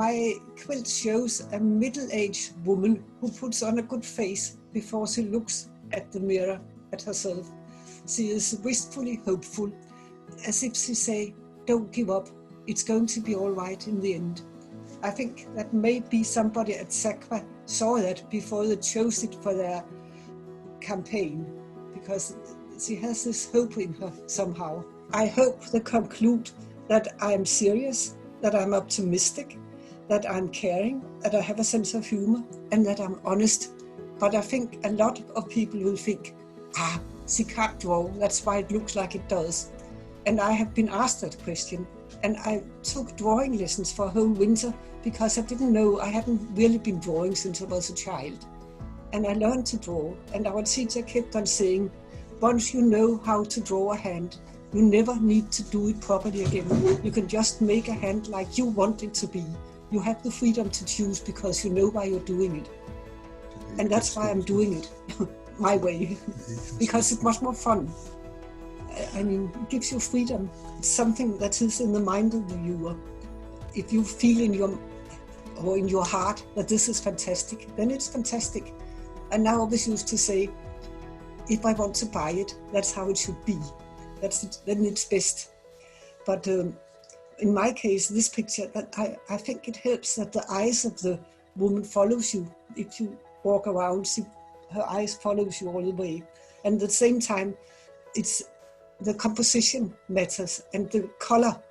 My quilt shows a middle-aged woman who puts on a good face before she looks at the mirror at herself. She is wistfully hopeful, as if she say, "Don't give up, it's going to be all right in the end." I think that maybe somebody at SAQA saw that before they chose it for their campaign, because she has this hope in her somehow. I hope they conclude that I'm serious, that I'm optimistic, that I'm caring, that I have a sense of humor, and that I'm honest. But I think a lot of people will think, she can't draw, that's why it looks like it does. And I have been asked that question. And I took drawing lessons for a whole winter because I didn't know, I hadn't really been drawing since I was a child. And I learned to draw, and our teacher kept on saying, once you know how to draw a hand, you never need to do it properly again. You can just make a hand like you want it to be. You have the freedom to choose because you know why you're doing it. And that's why I'm doing it my way, because it's much more fun. I mean, it gives you freedom. It's something that is in the mind of the viewer. If you feel in your heart that this is fantastic, then it's fantastic. And I always used to say, if I want to buy it, that's how it should be. Then it's best. But in my case, this picture, I think it helps that the eyes of the woman follows you. If you walk around, her eyes follows you all the way. And at the same time, it's the composition matters and the color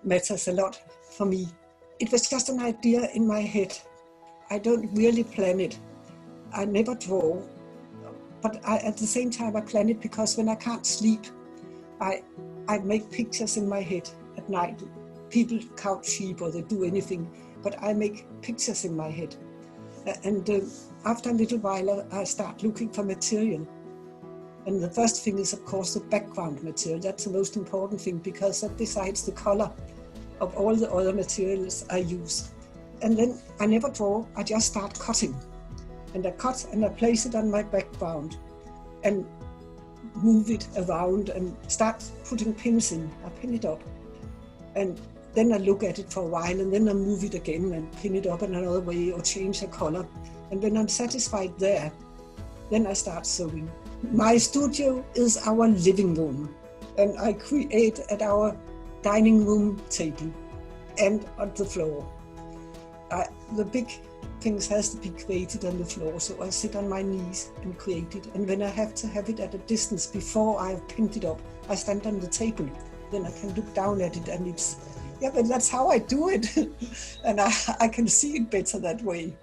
matters a lot for me. It was just an idea in my head. I don't really plan it. I never draw, but at the same time I plan it because when I can't sleep, I make pictures in my head at night. People count sheep or they do anything, but I make pictures in my head. And after a little while, I start looking for material. And the first thing is, of course, the background material. That's the most important thing because that decides the color of all the other materials I use. And then I never draw, I just start cutting. And I cut and I place it on my background and move it around and start putting pins in. I pin it up. And then I look at it for a while and then I move it again and pin it up in another way or change the color. And when I'm satisfied there, then I start sewing. My studio is our living room, and I create at our dining room table and on the floor. The big things has to be created on the floor, so I sit on my knees and create it. And when I have to have it at a distance before I've pinned it up, I stand on the table. Then I can look down at it, and but that's how I do it. And I can see it better that way.